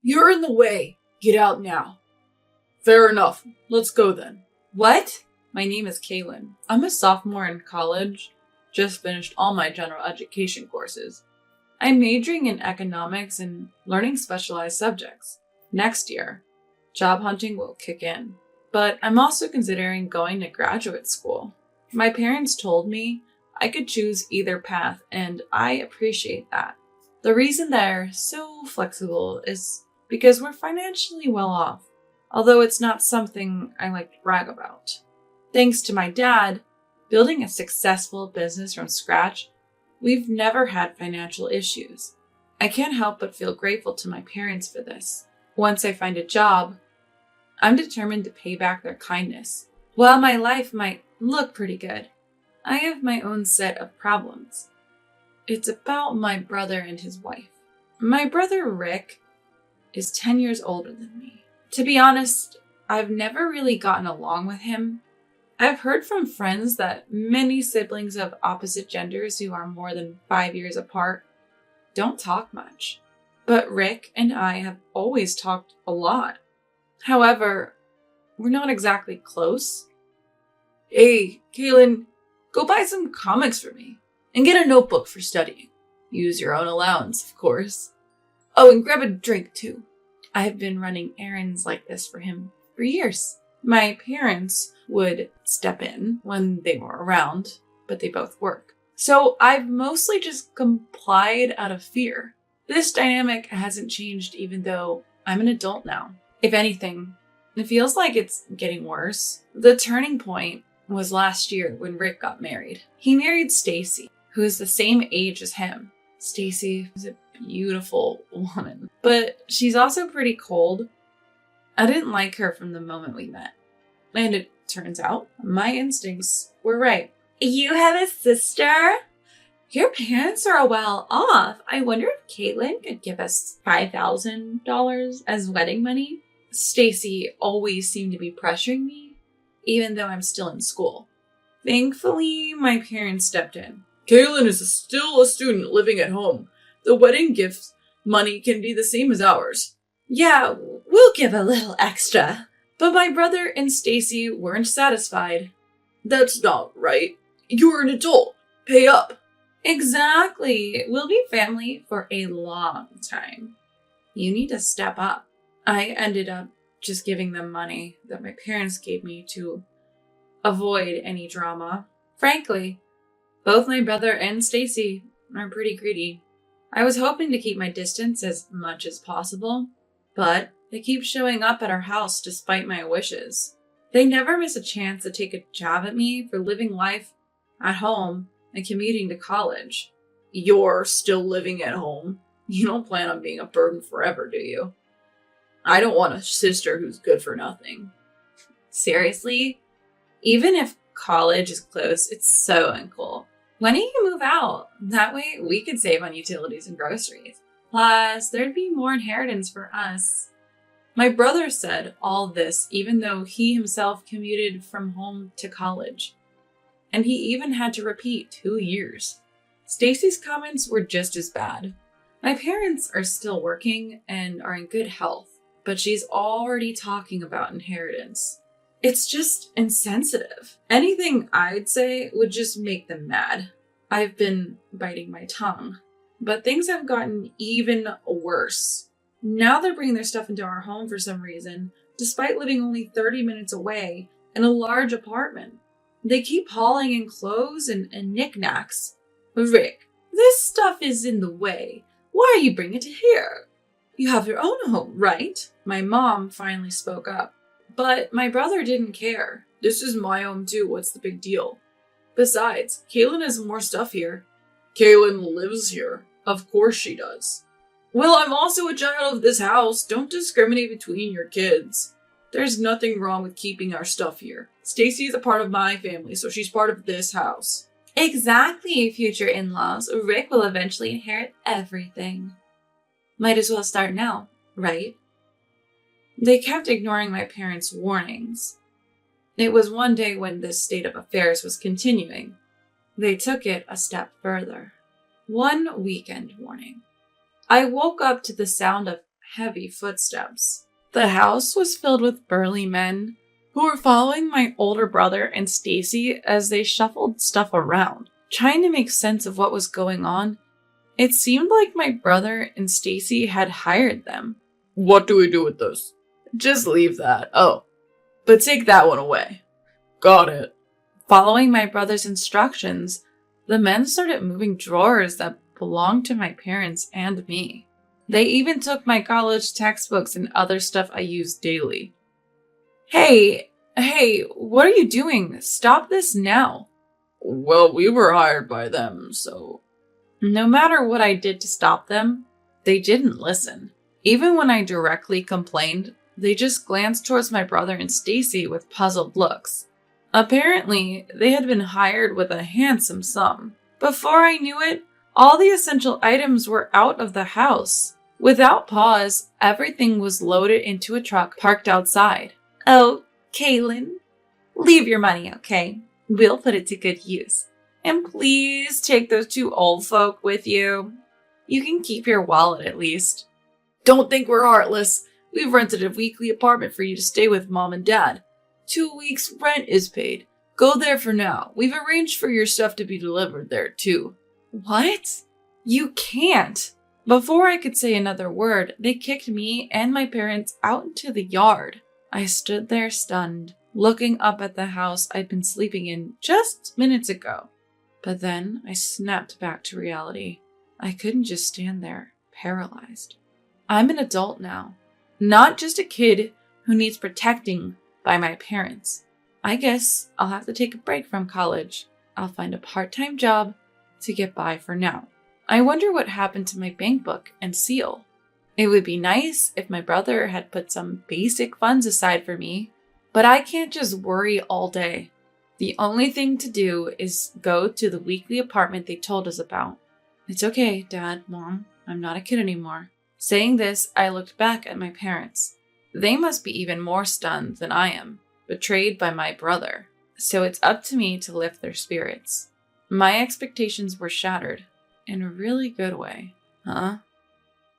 You're in the way. Get out now. Fair enough. Let's go then. What? My name is Kaylin. I'm a sophomore in college. Just finished all my general education courses. I'm majoring in economics and learning specialized subjects. Next year, job hunting will kick in. But I'm also considering going to graduate school. My parents told me I could choose either path, and I appreciate that. The reason they're so flexible is because we're financially well off, although it's not something I like to brag about. Thanks to my dad, building a successful business from scratch, we've never had financial issues. I can't help but feel grateful to my parents for this. Once I find a job, I'm determined to pay back their kindness. While my life might look pretty good, I have my own set of problems. It's about my brother and his wife. My brother Rick is 10 years older than me. To be honest, I've never really gotten along with him. I've heard from friends that many siblings of opposite genders who are more than 5 years apart don't talk much. But Rick and I have always talked a lot. However, we're not exactly close. Hey, Kaylin, go buy some comics for me and get a notebook for studying. Use your own allowance, of course. Oh, and grab a drink too. I have been running errands like this for him for years. My parents would step in when they were around, but they both work. So I've mostly just complied out of fear. This dynamic hasn't changed even though I'm an adult now. If anything, it feels like it's getting worse. The turning point was last year when Rick got married. He married Stacy, who is the same age as him. Stacy is a beautiful woman, but she's also pretty cold. I didn't like her from the moment we met. And it turns out my instincts were right. You have a sister? Your parents are well off. I wonder if Caitlin could give us $5,000 as wedding money. Stacy always seemed to be pressuring me, even though I'm still in school. Thankfully, my parents stepped in. Kaylin is still a student living at home. The wedding gift money can be the same as ours. Yeah, we'll give a little extra. But my brother and Stacy weren't satisfied. That's not right. You're an adult. Pay up. Exactly. We'll be family for a long time. You need to step up. I ended up just giving them money that my parents gave me to avoid any drama. Frankly, both my brother and Stacy are pretty greedy. I was hoping to keep my distance as much as possible, but they keep showing up at our house despite my wishes. They never miss a chance to take a jab at me for living life at home and commuting to college. You're still living at home. You don't plan on being a burden forever, do you? I don't want a sister who's good for nothing. Seriously? Even if college is close, it's so uncool. When do you move out? That way we could save on utilities and groceries. Plus, there'd be more inheritance for us. My brother said all this even though he himself commuted from home to college. And he even had to repeat 2 years. Stacy's comments were just as bad. My parents are still working and are in good health, but she's already talking about inheritance. It's just insensitive. Anything I'd say would just make them mad. I've been biting my tongue, but things have gotten even worse. Now they're bringing their stuff into our home for some reason, despite living only 30 minutes away in a large apartment. They keep hauling in clothes and knickknacks. Rick, this stuff is in the way. Why are you bringing it here? You have your own home, right? My mom finally spoke up. But my brother didn't care. This is my home too, what's the big deal? Besides, Kaylin has more stuff here. Kaylin lives here. Of course she does. Well, I'm also a child of this house. Don't discriminate between your kids. There's nothing wrong with keeping our stuff here. Stacy is a part of my family, so she's part of this house. Exactly, future in-laws. Rick will eventually inherit everything. Might as well start now, right? They kept ignoring my parents' warnings. It was one day when this state of affairs was continuing. They took it a step further. One weekend morning, I woke up to the sound of heavy footsteps. The house was filled with burly men who were following my older brother and Stacy as they shuffled stuff around, trying to make sense of what was going on. It seemed like my brother and Stacy had hired them. What do we do with this? Just leave that. Oh, but take that one away. Got it. Following my brother's instructions, the men started moving drawers that belonged to my parents and me. They even took my college textbooks and other stuff I used daily. Hey, what are you doing? Stop this now. Well, we were hired by them, so... No matter what I did to stop them, they didn't listen. Even when I directly complained, they just glanced towards my brother and Stacy with puzzled looks. Apparently, they had been hired with a handsome sum. Before I knew it, all the essential items were out of the house. Without pause, everything was loaded into a truck parked outside. Oh, Kaylin, leave your money, okay? We'll put it to good use. And please take those two old folk with you. You can keep your wallet at least. Don't think we're heartless. We've rented a weekly apartment for you to stay with Mom and Dad. 2 weeks' rent is paid. Go there for now. We've arranged for your stuff to be delivered there, too. What? You can't. Before I could say another word, they kicked me and my parents out into the yard. I stood there stunned, looking up at the house I'd been sleeping in just minutes ago. But then I snapped back to reality. I couldn't just stand there, paralyzed. I'm an adult now, not just a kid who needs protecting by my parents. I guess I'll have to take a break from college. I'll find a part-time job to get by for now. I wonder what happened to my bank book and seal. It would be nice if my brother had put some basic funds aside for me, but I can't just worry all day. The only thing to do is go to the weekly apartment they told us about. It's okay, Dad, Mom. I'm not a kid anymore. Saying this, I looked back at my parents. They must be even more stunned than I am, betrayed by my brother. So it's up to me to lift their spirits. My expectations were shattered, in a really good way. Huh?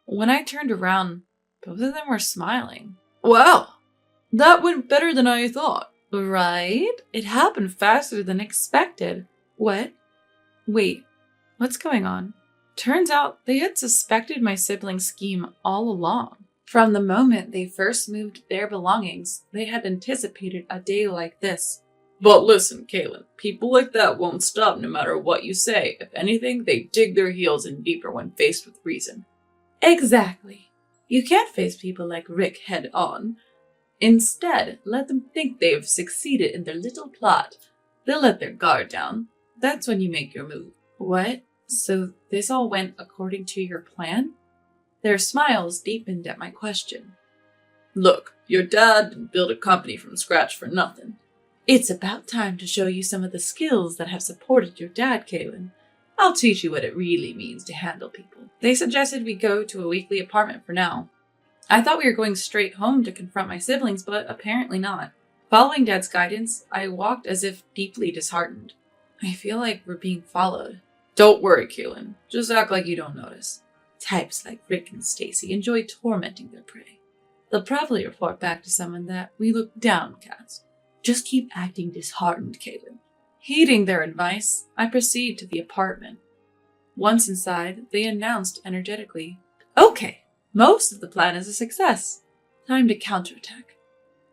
When I turned around, both of them were smiling. Wow, that went better than I thought. Right? It happened faster than expected. What? Wait, what's going on? Turns out they had suspected my siblings' scheme all along. From the moment they first moved their belongings, they had anticipated a day like this. But listen, Kaylin, people like that won't stop no matter what you say. If anything, they dig their heels in deeper when faced with reason. Exactly. You can't face people like Rick head on. Instead, let them think they've succeeded in their little plot. They'll let their guard down. That's when you make your move. What? So this all went according to your plan? Their smiles deepened at my question. Look, your dad didn't build a company from scratch for nothing. It's about time to show you some of the skills that have supported your dad, Kaylin. I'll teach you what it really means to handle people. They suggested we go to a weekly apartment for now. I thought we were going straight home to confront my siblings, but apparently not. Following Dad's guidance, I walked as if deeply disheartened. I feel like we're being followed. Don't worry, Kaylin. Just act like you don't notice. Types like Rick and Stacy enjoy tormenting their prey. They'll probably report back to someone that we look downcast. Just keep acting disheartened, Kaylin. Heeding their advice, I proceed to the apartment. Once inside, they announced energetically, Okay, most of the plan is a success. Time to counterattack.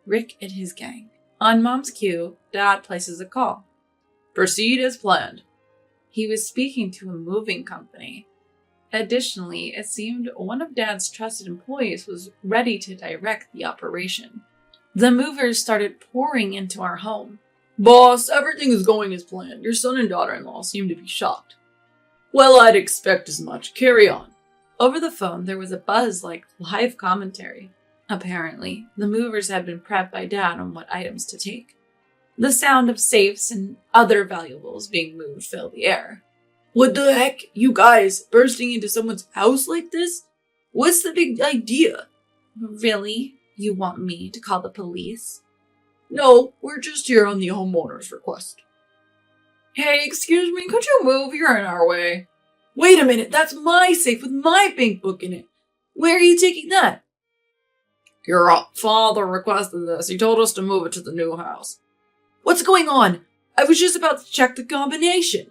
Rick and his gang. On Mom's cue, Dad places a call. Proceed as planned. He was speaking to a moving company. Additionally, it seemed one of Dad's trusted employees was ready to direct the operation. The movers started pouring into our home. Boss, everything is going as planned. Your son and daughter-in-law seem to be shocked. Well, I'd expect as much. Carry on. Over the phone, there was a buzz like live commentary. Apparently, the movers had been prepped by Dad on what items to take. The sound of safes and other valuables being moved filled the air. What the heck? You guys bursting into someone's house like this? What's the big idea? Really? You want me to call the police? No, we're just here on the homeowner's request. Hey, excuse me, could you move? You're in our way. Wait a minute, that's my safe with my bank book in it. Where are you taking that? Your father requested this. He told us to move it to the new house. What's going on? I was just about to check the combination.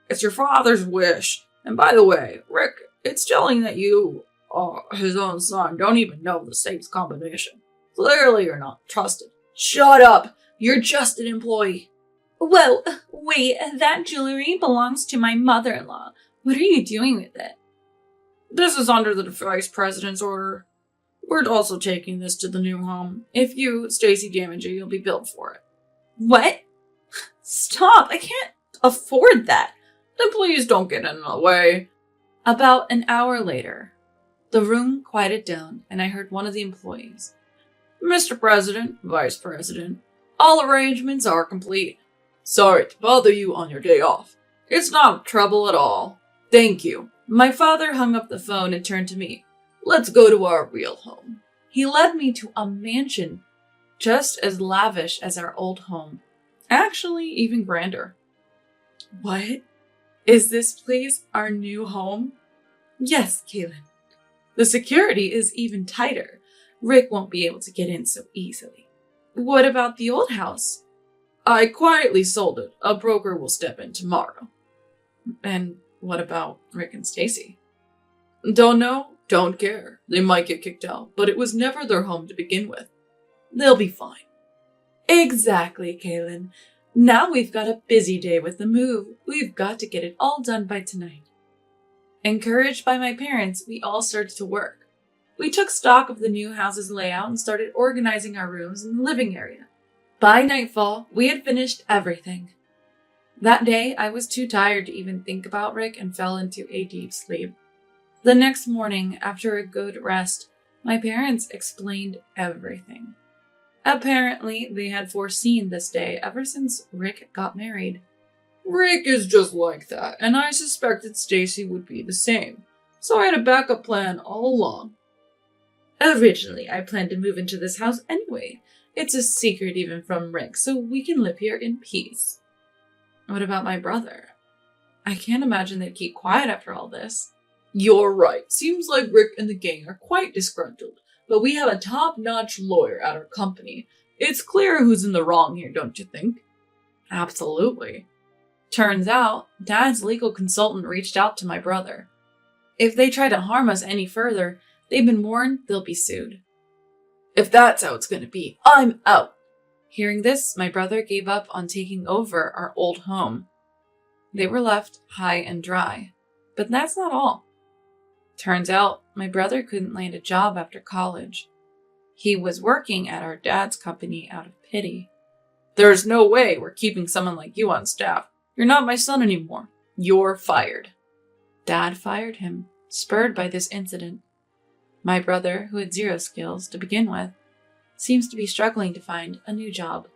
It's your father's wish. And by the way, Rick, it's telling that you, his own son, don't even know the state's combination. Clearly you're not trusted. Shut up! You're just an employee. Whoa, wait, that jewelry belongs to my mother-in-law. What are you doing with it? This is under the vice president's order. We're also taking this to the new home. If you, Stacy, damage it, you'll be billed for it. What? Stop! I can't afford that. Then please don't get in the way. About an hour later, the room quieted down and I heard one of the employees. Mr. President, Vice President, all arrangements are complete. Sorry to bother you on your day off. It's not trouble at all. Thank you. My father hung up the phone and turned to me. Let's go to our real home. He led me to a mansion just as lavish as our old home. Actually, even grander. What? Is this place our new home? Yes, Kaylin. The security is even tighter. Rick won't be able to get in so easily. What about the old house? I quietly sold it. A broker will step in tomorrow. And what about Rick and Stacy? Don't know, don't care. They might get kicked out, but it was never their home to begin with. They'll be fine. Exactly, Kaylin. Now we've got a busy day with the move. We've got to get it all done by tonight. Encouraged by my parents, we all started to work. We took stock of the new house's layout and started organizing our rooms in the living area. By nightfall, we had finished everything. That day, I was too tired to even think about Rick and fell into a deep sleep. The next morning, after a good rest, my parents explained everything. Apparently, they had foreseen this day ever since Rick got married. Rick is just like that, and I suspected Stacy would be the same, so I had a backup plan all along. Originally, I planned to move into this house anyway. It's a secret even from Rick, so we can live here in peace. What about my brother? I can't imagine they'd keep quiet after all this. You're right. Seems like Rick and the gang are quite disgruntled, but we have a top-notch lawyer at our company. It's clear who's in the wrong here, don't you think? Absolutely. Turns out, Dad's legal consultant reached out to my brother. If they try to harm us any further, they've been warned they'll be sued. If that's how it's going to be, I'm out. Hearing this, my brother gave up on taking over our old home. They were left high and dry. But that's not all. Turns out, my brother couldn't land a job after college. He was working at our dad's company out of pity. There's no way we're keeping someone like you on staff. You're not my son anymore. You're fired. Dad fired him, spurred by this incident. My brother, who had zero skills to begin with, seems to be struggling to find a new job.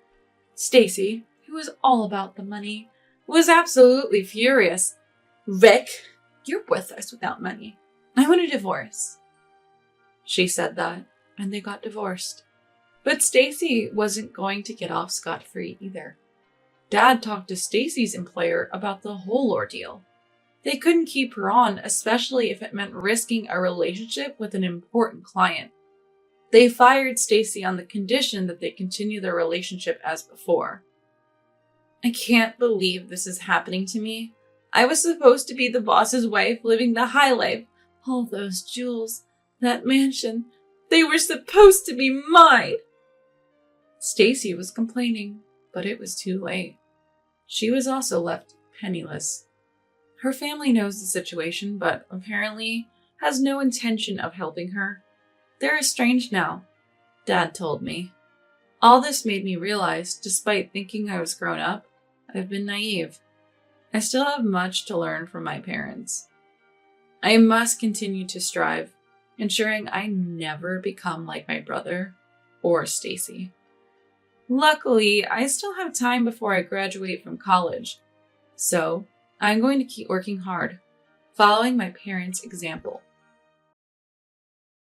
Stacy, who was all about the money, was absolutely furious. Rick, you're worthless without money. I want a divorce. She said that, and they got divorced. But Stacy wasn't going to get off scot-free either. Dad talked to Stacy's employer about the whole ordeal. They couldn't keep her on, especially if it meant risking a relationship with an important client. They fired Stacy on the condition that they continue their relationship as before. I can't believe this is happening to me. I was supposed to be the boss's wife, living the high life. All those jewels, that mansion, they were supposed to be mine. Stacy was complaining, but it was too late. She was also left penniless. Her family knows the situation, but apparently has no intention of helping her. They're estranged now, Dad told me. All this made me realize, despite thinking I was grown up, I've been naive. I still have much to learn from my parents. I must continue to strive, ensuring I never become like my brother or Stacy. Luckily, I still have time before I graduate from college, so I'm going to keep working hard, following my parents' example.